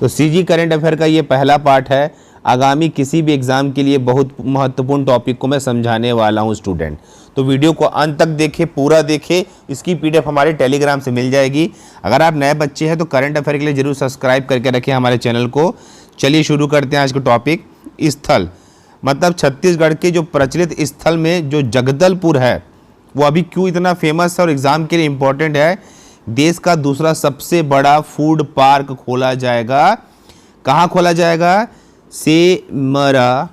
तो CG current affair का ये पहला पार्ट है। आगामी किसी भी एग्जाम के लिए बहुत महत्वपूर्ण टॉपिक को मैं समझाने वाला हूँ स्टूडेंट। तो वीडियो को अंत तक देखें, पूरा देखें। इसकी पीडीएफ हमारे टेलीग्राम से मिल जाएगी। अगर आप नए बच्चे हैं तो करंट अफेयर के लिए जरूर सब्सक्राइब करके रखें हमारे चैनल को। चलिए शुरू करते हैं आज का टॉपिक। स्थल मतलब छत्तीसगढ़ के जो प्रचलित स्थल में जो जगदलपुर है वो अभी क्यों इतना फेमस है और एग्जाम के लिए इम्पोर्टेंट है। देश का दूसरा सबसे बड़ा फूड पार्क खोला जाएगा। कहाँ खोला जाएगा? सेमरा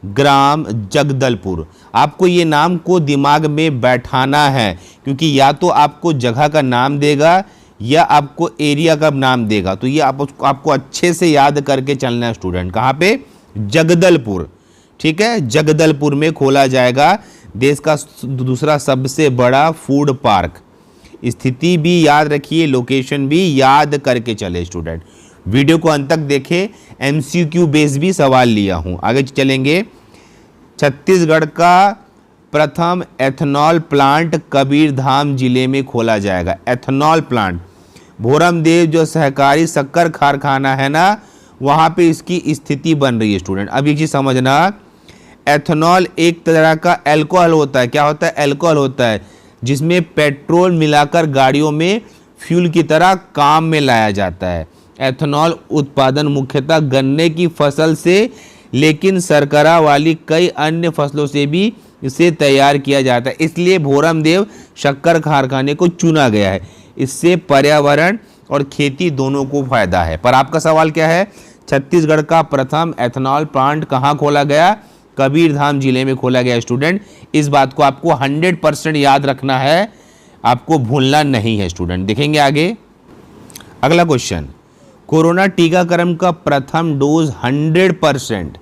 ग्राम जगदलपुर। आपको ये नाम को दिमाग में बैठाना है, क्योंकि या तो आपको जगह का नाम देगा या आपको एरिया का नाम देगा। तो ये आपको अच्छे से याद करके चलना है स्टूडेंट। कहाँ पे? जगदलपुर। ठीक है, जगदलपुर में खोला जाएगा देश का दूसरा सबसे बड़ा फूड पार्क। स्थिति भी याद रखिए, लोकेशन भी याद करके चले स्टूडेंट। वीडियो को अंत तक देखें, एमसीक्यू बेस भी सवाल लिया हूं। आगे चलेंगे। छत्तीसगढ़ का प्रथम एथेनॉल प्लांट कबीरधाम जिले में खोला जाएगा। एथेनॉल प्लांट, भोरमदेव जो सहकारी शक्कर कारखाना है ना, वहां पे इसकी स्थिति बन रही है स्टूडेंट। अब एक चीज समझना, एथेनॉल एक तरह का अल्कोहल होता है। क्या होता है? अल्कोहल होता है, जिसमें पेट्रोल मिलाकर गाड़ियों में फ्यूल की तरह काम में लाया जाता है। एथेनॉल उत्पादन मुख्यतः गन्ने की फसल से, लेकिन शर्करा वाली कई अन्य फसलों से भी इसे तैयार किया जाता है। इसलिए भोरमदेव शक्कर कारखाने को चुना गया है। इससे पर्यावरण और खेती दोनों को फायदा है। पर आपका सवाल क्या है? छत्तीसगढ़ का प्रथम एथेनॉल प्लांट कहाँ खोला गया? कबीरधाम जिले में खोला गया स्टूडेंट। इस बात को आपको 100% याद रखना है, आपको भूलना नहीं है स्टूडेंट। देखेंगे आगे अगला क्वेश्चन। कोरोना टीकाकरण का प्रथम डोज 100%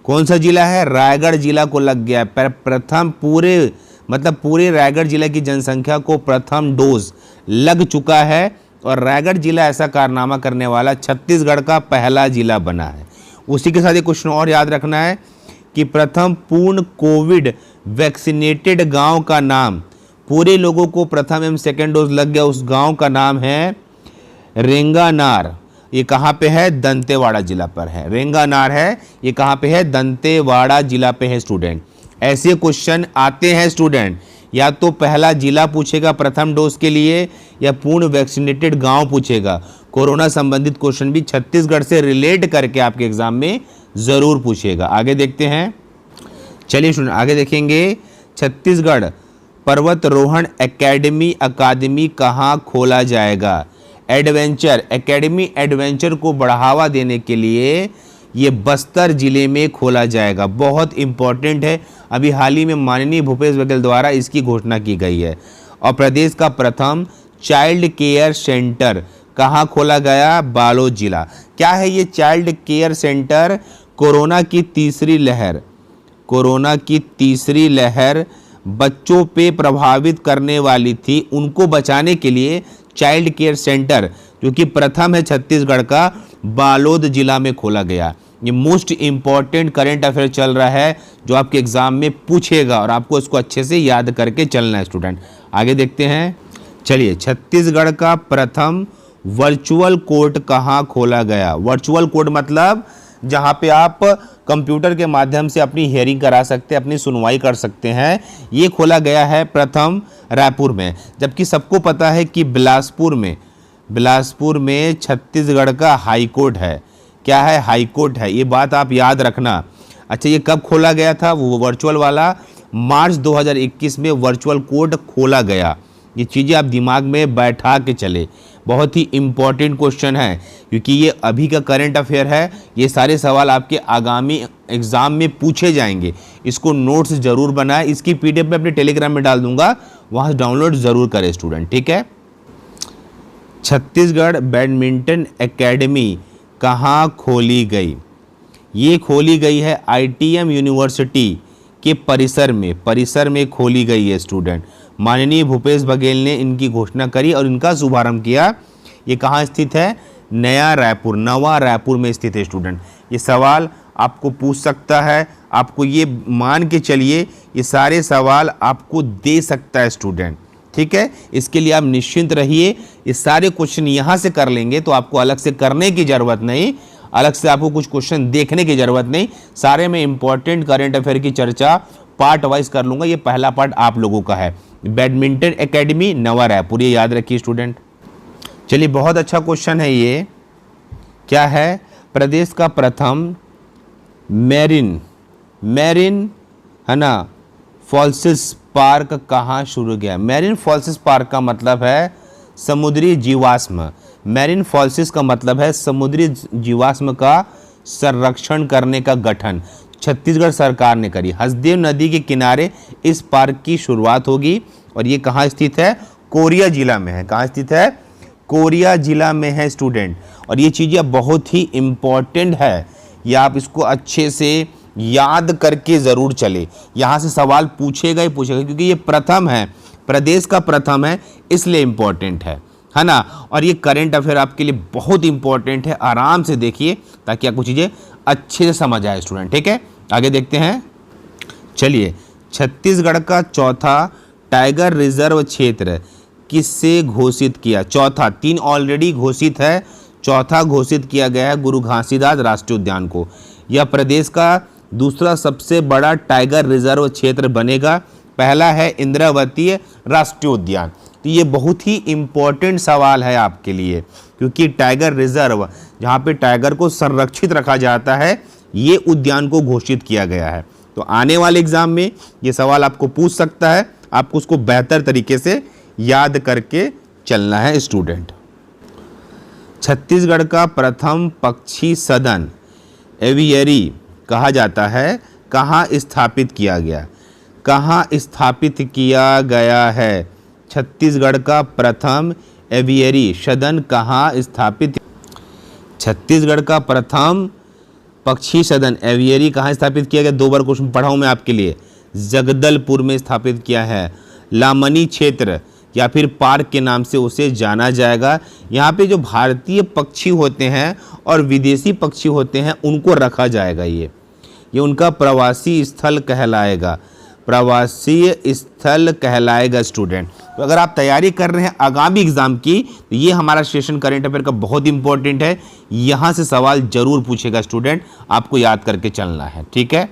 कौन सा जिला है? रायगढ़ जिला को लग गया। प्रथम पूरे रायगढ़ जिला की जनसंख्या को प्रथम डोज लग चुका है और रायगढ़ जिला ऐसा कारनामा करने वाला छत्तीसगढ़ का पहला जिला बना है। उसी के साथ ये क्वेश्चन और याद रखना है कि प्रथम पूर्ण कोविड वैक्सीनेटेड गांव का नाम, पूरे लोगों को प्रथम एवं सेकेंड डोज लग गया, उस गांव का नाम है रेंगानार। ये कहाँ पे है? दंतेवाड़ा जिला पर है। रेंगानार है, ये कहाँ पे है? दंतेवाड़ा जिला पे है स्टूडेंट। ऐसे क्वेश्चन आते हैं स्टूडेंट, या तो पहला जिला पूछेगा प्रथम डोज के लिए या पूर्ण वैक्सीनेटेड गांव पूछेगा। कोरोना संबंधित क्वेश्चन भी छत्तीसगढ़ से रिलेट करके आपके एग्जाम में जरूर पूछेगा। आगे देखते हैं। चलिए स्टूडेंट आगे देखेंगे। छत्तीसगढ़ पर्वतारोहण अकादमी कहाँ खोला जाएगा? एडवेंचर एकेडमी, एडवेंचर को बढ़ावा देने के लिए ये बस्तर जिले में खोला जाएगा। बहुत इंपॉर्टेंट है, अभी हाल ही में माननीय भूपेश बघेल द्वारा इसकी घोषणा की गई है। और प्रदेश का प्रथम चाइल्ड केयर सेंटर कहाँ खोला गया? बालोद जिला। क्या है ये चाइल्ड केयर सेंटर? कोरोना की तीसरी लहर बच्चों पे प्रभावित करने वाली थी, उनको बचाने के लिए चाइल्ड केयर सेंटर जो कि प्रथम है छत्तीसगढ़ का, बालोद जिला में खोला गया। ये मोस्ट इंपॉर्टेंट करंट अफेयर चल रहा है जो आपके एग्जाम में पूछेगा और आपको इसको अच्छे से याद करके चलना है स्टूडेंट। आगे देखते हैं। चलिए, छत्तीसगढ़ का प्रथम वर्चुअल कोर्ट कहाँ खोला गया? वर्चुअल कोर्ट मतलब जहाँ पे आप कंप्यूटर के माध्यम से अपनी हियरिंग करा सकते हैं, अपनी सुनवाई कर सकते हैं। ये खोला गया है प्रथम रायपुर में, जबकि सबको पता है कि बिलासपुर में छत्तीसगढ़ का हाई कोर्ट है। क्या है? हाई कोर्ट है। ये बात आप याद रखना। अच्छा, ये कब खोला गया था? वो वर्चुअल वाला मार्च 2021 में वर्चुअल कोर्ट खोला गया। ये चीज़ें आप दिमाग में बैठा के चले, बहुत ही इम्पॉर्टेंट क्वेश्चन है क्योंकि ये अभी का करंट अफेयर है। ये सारे सवाल आपके आगामी एग्जाम में पूछे जाएंगे। इसको नोट्स जरूर बनाएं। इसकी पीडीएफ में अपने टेलीग्राम में डाल दूंगा, वहाँ डाउनलोड जरूर करें स्टूडेंट। ठीक है। छत्तीसगढ़ बैडमिंटन एकेडमी कहाँ खोली गई? ये खोली गई है आईटीएम यूनिवर्सिटी के परिसर में खोली गई है स्टूडेंट। माननीय भूपेश बघेल ने इनकी घोषणा करी और इनका शुभारंभ किया। ये कहाँ स्थित है? नवा रायपुर में स्थित है स्टूडेंट। ये सवाल आपको पूछ सकता है, आपको ये मान के चलिए ये सारे सवाल आपको दे सकता है स्टूडेंट। ठीक है। इसके लिए आप निश्चिंत रहिए, ये सारे क्वेश्चन यहाँ से कर लेंगे तो आपको अलग से करने की ज़रूरत नहीं, अलग से आपको कुछ क्वेश्चन देखने की ज़रूरत नहीं। सारे में इंपॉर्टेंट करंट अफेयर की चर्चा पार्ट वाइज कर लूँगा। ये पहला पार्ट आप लोगों का है। बैडमिंटन एकेडमी नवा रायपुर, ये याद रखिए स्टूडेंट। चलिए, बहुत अच्छा क्वेश्चन है ये। क्या है? प्रदेश का प्रथम मैरीन है ना फॉल्सिस पार्क कहाँ शुरू किया? मैरीन फॉल्सिस पार्क का मतलब है समुद्री जीवाश्म। मैरीन फॉल्सिस का मतलब है समुद्री जीवाश्म का संरक्षण करने का गठन छत्तीसगढ़ सरकार ने करी। हसदेव नदी के किनारे इस पार्क की शुरुआत होगी और ये कहाँ स्थित है? कोरिया जिला में है। कहाँ स्थित है? कोरिया जिला में है स्टूडेंट। और ये चीज़ें बहुत ही इम्पॉर्टेंट है, ये आप इसको अच्छे से याद करके ज़रूर चले। यहाँ से सवाल पूछेगा ही पूछेगा, क्योंकि ये प्रथम है, प्रदेश का प्रथम है, इसलिए इम्पॉर्टेंट है ना। और ये करंट अफेयर आपके लिए बहुत इंपॉर्टेंट है, आराम से देखिए ताकि आपको चीज़ें अच्छे से समझ आए स्टूडेंट। ठीक है, आगे देखते हैं। चलिए, छत्तीसगढ़ का चौथा टाइगर रिजर्व क्षेत्र किससे घोषित किया? चौथा, 3 ऑलरेडी घोषित है, चौथा घोषित किया गया है गुरु घासीदास राष्ट्रीय उद्यान को। यह प्रदेश का दूसरा सबसे बड़ा टाइगर रिजर्व क्षेत्र बनेगा। पहला है इंद्रावती राष्ट्रीय उद्यान। तो ये बहुत ही इम्पोर्टेंट सवाल है आपके लिए, क्योंकि टाइगर रिजर्व जहाँ पे टाइगर को संरक्षित रखा जाता है, ये उद्यान को घोषित किया गया है। तो आने वाले एग्जाम में ये सवाल आपको पूछ सकता है, आपको उसको बेहतर तरीके से याद करके चलना है स्टूडेंट। छत्तीसगढ़ का प्रथम पक्षी सदन एवियरी कहा जाता है, कहाँ स्थापित किया गया? कहाँ स्थापित किया गया है? छत्तीसगढ़ का प्रथम एवियरी सदन कहाँ स्थापित? छत्तीसगढ़ का प्रथम पक्षी सदन एवियरी कहाँ स्थापित किया गया? 2 बार क्वेश्चन पढ़ा हूँ मैं आपके लिए। जगदलपुर में स्थापित किया है। लामनी क्षेत्र या फिर पार्क के नाम से उसे जाना जाएगा। यहाँ पे जो भारतीय पक्षी होते हैं और विदेशी पक्षी होते हैं उनको रखा जाएगा। ये उनका प्रवासी स्थल कहलाएगा, प्रवासी स्थल कहलाएगा स्टूडेंट। तो अगर आप तैयारी कर रहे हैं आगामी एग्जाम की, तो ये हमारा सेशन करंट अफेयर का बहुत इंपॉर्टेंट है। यहाँ से सवाल जरूर पूछेगा स्टूडेंट, आपको याद करके चलना है। ठीक है।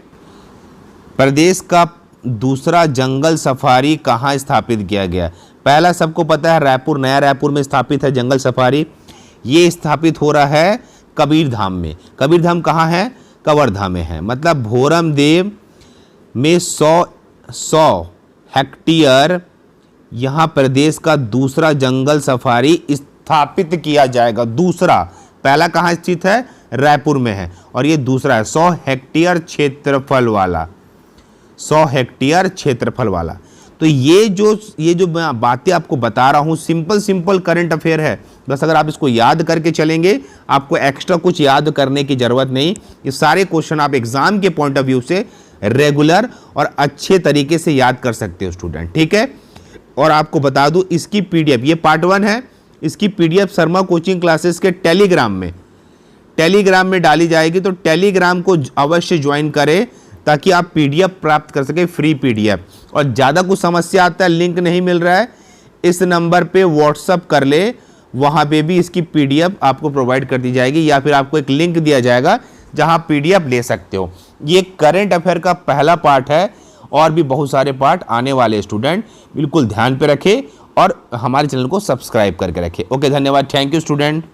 प्रदेश का दूसरा जंगल सफारी कहाँ स्थापित किया गया? पहला सबको पता है रायपुर, नया रायपुर में स्थापित है जंगल सफारी। ये स्थापित हो रहा है कबीरधाम में। कबीरधाम कहाँ है? कवर्धा में है। मतलब भोरमदेव में 100 हेक्टेयर यहाँ प्रदेश का दूसरा जंगल सफारी स्थापित किया जाएगा। दूसरा, पहला कहाँ स्थित है? रायपुर में है, और ये दूसरा है 100 हेक्टेयर क्षेत्रफल वाला, 100 हेक्टेयर क्षेत्रफल वाला। तो ये जो मैं बातें आपको बता रहा हूँ सिंपल करंट अफेयर है। बस अगर आप इसको याद करके चलेंगे, आपको एक्स्ट्रा कुछ याद करने की ज़रूरत नहीं। ये सारे क्वेश्चन आप एग्जाम के पॉइंट ऑफ व्यू से रेगुलर और अच्छे तरीके से याद कर सकते हो स्टूडेंट। ठीक है। और आपको बता दूँ, इसकी PDF, ये पार्ट 1 है, इसकी PDF शर्मा कोचिंग क्लासेस के टेलीग्राम में डाली जाएगी। तो टेलीग्राम को अवश्य ज्वाइन करें ताकि आप PDF प्राप्त कर सके, फ्री PDF। और ज़्यादा कुछ समस्या आता है, लिंक नहीं मिल रहा है, इस नंबर पे व्हाट्सअप कर ले, वहाँ पे भी इसकी PDF आपको प्रोवाइड कर दी जाएगी, या फिर आपको एक लिंक दिया जाएगा जहाँ PDF ले सकते हो। ये करंट अफेयर का पहला पार्ट है, और भी बहुत सारे पार्ट आने वाले स्टूडेंट बिल्कुल ध्यान पे रखें और हमारे चैनल को सब्सक्राइब करके रखें। ओके, धन्यवाद, थैंक यू स्टूडेंट।